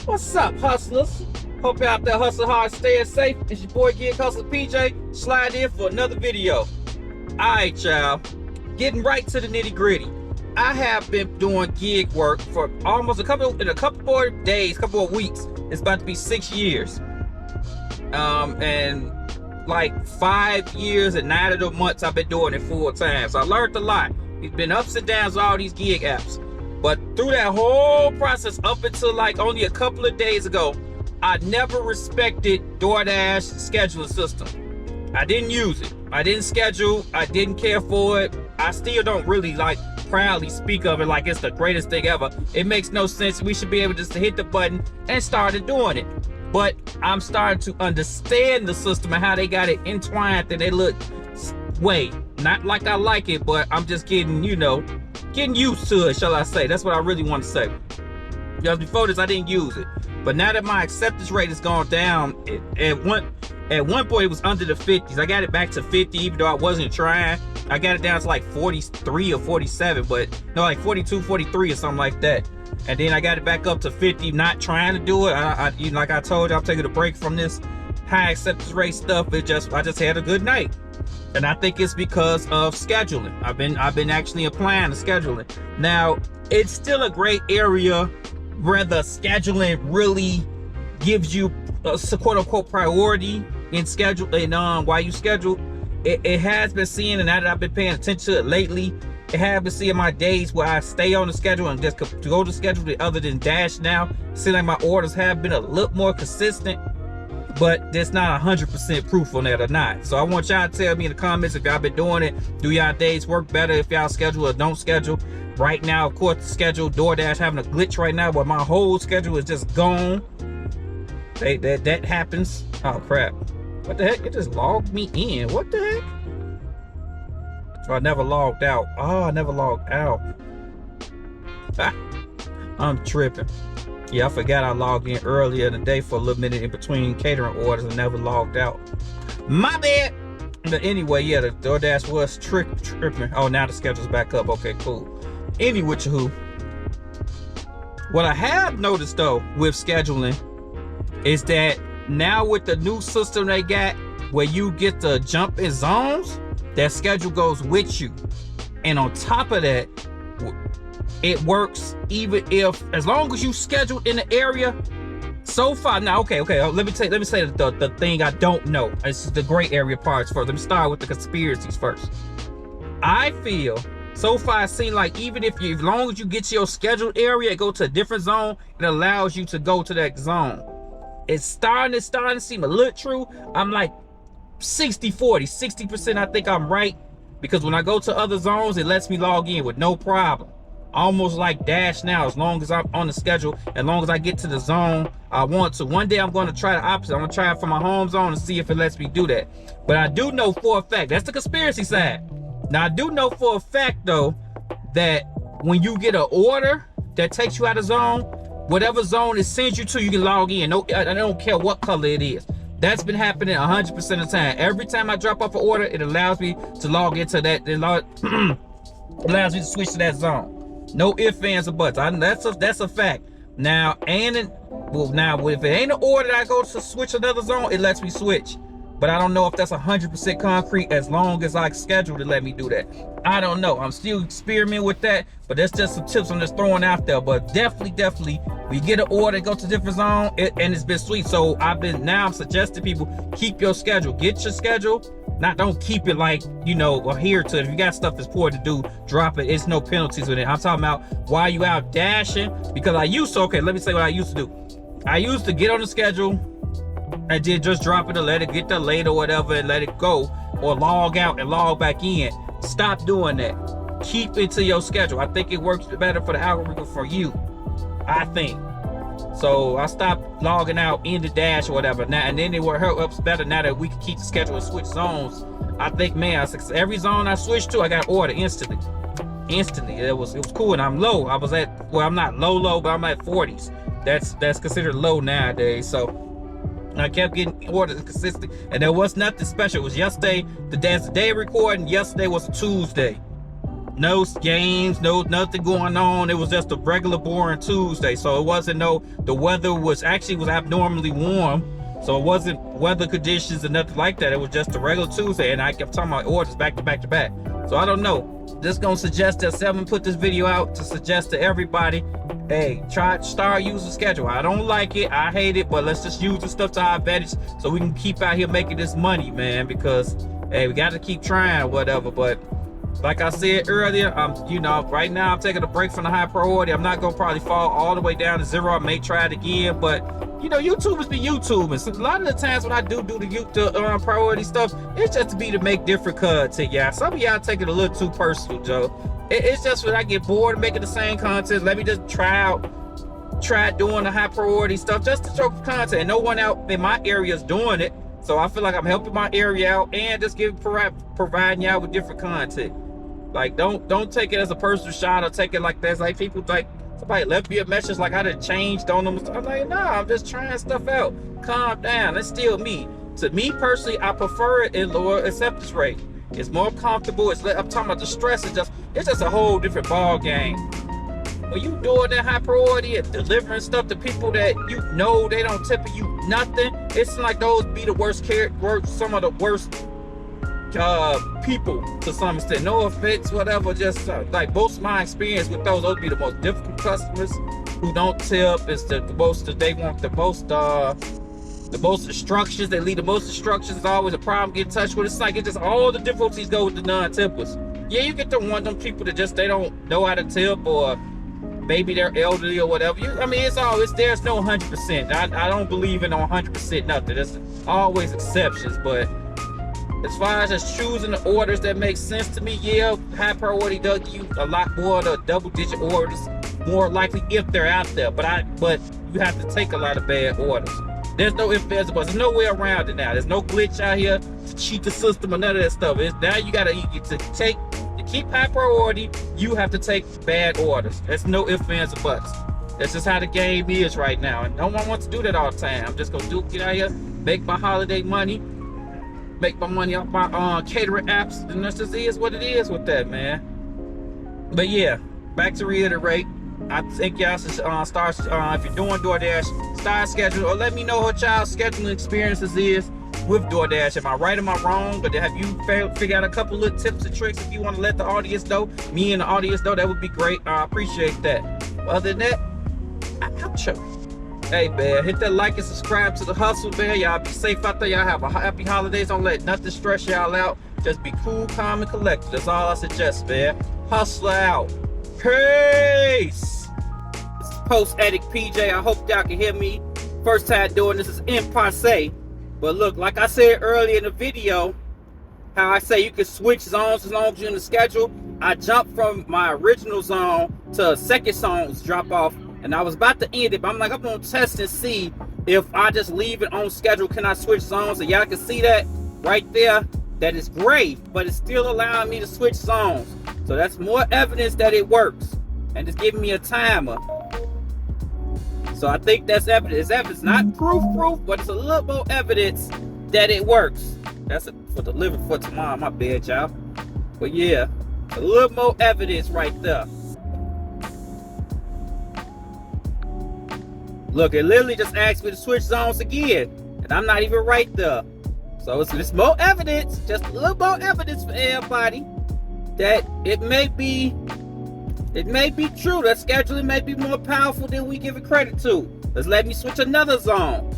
What's up, hustlers? Hope you're out there hustling hard, staying safe. It's your boy Gig Hustler PJ, slide in for another video. Alright, y'all. Getting right to the nitty gritty. I have been doing gig work for almost a couple more days, couple of weeks. It's about to be 6 years. And like 5 years and 9 of the months I've been doing it full time. So I learned a lot. It's been ups and downs with all these gig apps. But through that whole process, up until like only a couple of days ago, I never respected Doordash scheduling system. I didn't use it. I didn't schedule. I didn't care for it. I still don't really like proudly speak of it like it's the greatest thing ever. It makes no sense. We should be able just to hit the button and start doing it. But I'm starting to understand the system and how they got it entwined and they look way not like I like it, but I'm just getting, getting used to it, shall I say. That's what I really want to say. Because before this, I didn't use it. But now that my acceptance rate has gone down, at one point it was under the 50s. I got it back to 50, even though I wasn't trying. I got it down to like 43 or 47, but no, like 42, 43 or something like that. And then I got it back up to 50, not trying to do it. Like I told you, I'm taking a break from this high acceptance rate stuff. I just had a good night. And I think it's because of scheduling. I've been actually applying to scheduling. Now, it's still a great area where the scheduling really gives you a quote unquote priority in scheduling. While you schedule, it has been seeing, and now that I've been paying attention to it lately, it has been seeing my days where I stay on the schedule and just to go to schedule it other than Dash now. Seeing like my orders have been a little more consistent. But there's not 100% proof on that or not. So I want y'all to tell me in the comments if y'all been doing it. Do y'all days work better if y'all schedule or don't schedule? Right now, of course, the schedule, Doordash having a glitch right now, but my whole schedule is just gone. That happens. Oh crap. What the heck? It just logged me in. What the heck? So I never logged out. Oh, I never logged out. I'm tripping. Yeah, I forgot I logged in earlier in the day for a little minute in between catering orders and never logged out. My bad. But anyway, yeah, the Doordash was tripping. Oh, now the schedule's back up. Okay, cool. Anyway, who? What I have noticed though with scheduling is that now with the new system they got where you get to jump in zones, that schedule goes with you. And on top of that, it works even if, as long as you scheduled in the area. So far, now, okay. Let me say the thing I don't know. This is the gray area parts first. Let me start with the conspiracies first. I feel so far it seems like even if as long as you get to your scheduled area and go to a different zone, it allows you to go to that zone. It's starting to seem a little true. I'm like 60-40, 60%. I think I'm right because when I go to other zones, it lets me log in with no problem. Almost like Dash now, as long as I'm on the schedule, as long as I get to the zone I want to. One day I'm going to try the opposite. I'm going to try it for my home zone and see if it lets me do that. But I do know for a fact, that's the conspiracy side. Now I do know for a fact though, that when you get an order that takes you out of zone, whatever zone it sends you to, you can log in. No, I don't care what color it is. That's been happening 100% of the time. Every time I drop off an order, it allows me to log into that. It allows me to switch to that zone. No ifs, ands, or buts. That's a fact. Now, if it ain't an order that I go to switch another zone, it lets me switch. But I don't know if that's 100% concrete as long as I schedule to let me do that. I don't know. I'm still experimenting with that, but that's just some tips I'm just throwing out there. But definitely, we get an order, go to different zone, and it's been sweet. So I'm suggesting people keep your schedule. Get your schedule. Don't keep it like, adhere to it. If you got stuff that's poor to do, drop it. It's no penalties with it. I'm talking about while you out dashing, because let me say what I used to do. I used to get on the schedule and then just drop it or let it get delayed or whatever and let it go, or log out and log back in. Stop doing that. Keep it to your schedule. I think it works better for the algorithm for you. I think. So I stopped logging out in the Dash or whatever. Now and then it works better now that we can keep the schedule and switch zones. I think, man, every zone I switched to, I got order instantly. It was cool. And I'm low. I'm not low, but I'm at 40s. That's considered low nowadays. So I kept getting orders consistent, and there was nothing special. It was yesterday. That's the day of recording. Yesterday was a Tuesday. no games, no nothing going on. It was just a regular boring Tuesday. So it wasn't the weather was abnormally warm. So it wasn't weather conditions and nothing like that. It was just a regular Tuesday, and I kept talking about orders back to back to back. So I don't know. Just gonna suggest that Seven put this video out to suggest to everybody, hey, start using schedule. I don't like it, I hate it, but let's just use the stuff to our advantage so we can keep out here making this money, man. Because hey, we got to keep trying or whatever. But like I said earlier, right now I'm taking a break from the high priority. I'm not gonna probably fall all the way down to zero. I may try it again, but YouTubers be YouTubing. So a lot of the times when I do the priority stuff, it's just to be to make different content, y'all. Some of y'all take it a little too personal, Joe. It's just when I get bored of making the same content, let me just try doing the high priority stuff just to show content. And no one out in my area is doing it, so I feel like I'm helping my area out and just providing y'all with different content. Like, don't take it as a personal shot or take it like that's like people like somebody left me a message like I done changed on them. I'm like, nah, I'm just trying stuff out. Calm down. That's still me. To me personally, I prefer it in lower acceptance rate. It's more comfortable. I'm talking about the stress. It's just a whole different ball game. When you doing that high priority and delivering stuff to people that they don't tip you nothing, it's like those be the worst some of the worst people to some extent. No offense, whatever. Just like most of my experience with those be the most difficult customers who don't tip. It's the most that they want the most instructions. They leave the most instructions. It's always a problem. Get in touch with. It's like just all the difficulties go with the non-tippers. Yeah, you get to one of them people that just they don't know how to tip, or maybe they're elderly or whatever. There's no 100%. I don't believe in 100% nothing. There's always exceptions, but as far as just choosing the orders that make sense to me, yeah, high priority does give you a lot more of the double-digit orders, more likely if they're out there. But you have to take a lot of bad orders. There's no ifs, ands, or buts. There's no way around it now. There's no glitch out here to cheat the system or none of that stuff. Now you gotta to keep high priority. You have to take bad orders. There's no ifs, ands, or buts. That's just how the game is right now, and no one wants to do that all the time. I'm just gonna get out here, make my holiday money. Make my money off my catering apps, and that's just is what it is with that, man. But yeah, back to reiterate, I think y'all should start if you're doing DoorDash, start scheduling, or let me know what y'all's scheduling experiences is with DoorDash. Am I right? Am I wrong? But have you figured out a couple of tips and tricks? If you want to let the audience know, me and the audience know, that would be great. I appreciate that. Other than that, I'm sure. Hey, man, hit that like and subscribe to the hustle, man. Y'all be safe out there. Y'all have a happy holidays. Don't let nothing stress y'all out. Just be cool, calm, and collected. That's all I suggest, man. Hustle out. Peace. This is Post Addict PJ. I hope y'all can hear me. First time doing this is in passe. But look, like I said earlier in the video, how I say you can switch zones as long as you're in the schedule. I jumped from my original zone to a second zone's drop off. And I was about to end it, but I'm like, I'm gonna test and see if I just leave it on schedule, can I switch zones? And y'all can see that right there, that is gray, but it's still allowing me to switch zones. So that's more evidence that it works. And it's giving me a timer. So I think that's evidence. It's evidence, not proof, but it's a little more evidence that it works. That's for delivery for tomorrow, my bad, y'all. But yeah, a little more evidence right there. Look, it literally just asked me to switch zones again, and I'm not even right there. So it's more evidence, just a little more evidence for everybody that it may be true. That scheduling may be more powerful than we give it credit to. Let's let me switch another zone.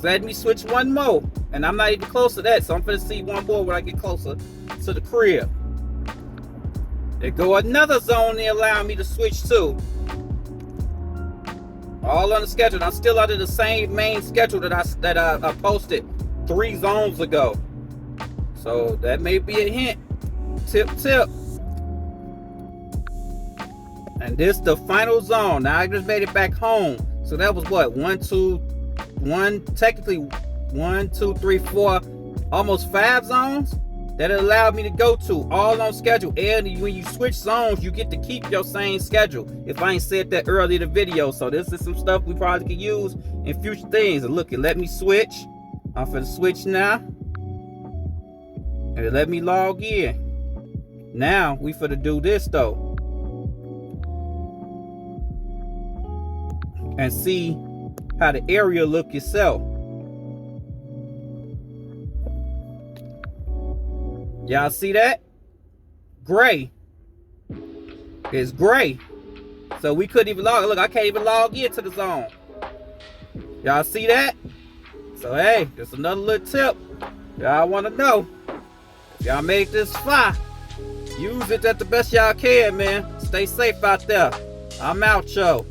Let me switch one more, and I'm not even close to that, so I'm gonna see one more when I get closer to the crib. There go another zone they allow me to switch to. All on the schedule. I'm still under the same main schedule that I posted 3 zones ago. So that may be a hint. Tip. And this the final zone. Now I just made it back home. So that was what? 1, 2, 3, 4, almost 5 zones that it allowed me to go to, all on schedule. And when you switch zones, you get to keep your same schedule. If I ain't said that earlier in the video. So this is some stuff we probably could use in future things. And look, it let me switch. I'm finna switch now. And it let me log in. Now we finna do this though, and see how the area look itself. Y'all see that? Gray. It's gray. So we couldn't even log. Look, I can't even log into the zone. Y'all see that? So hey, just another little tip. Y'all want to know. If y'all make this fly, use it at the best y'all can, man. Stay safe out there. I'm out, yo.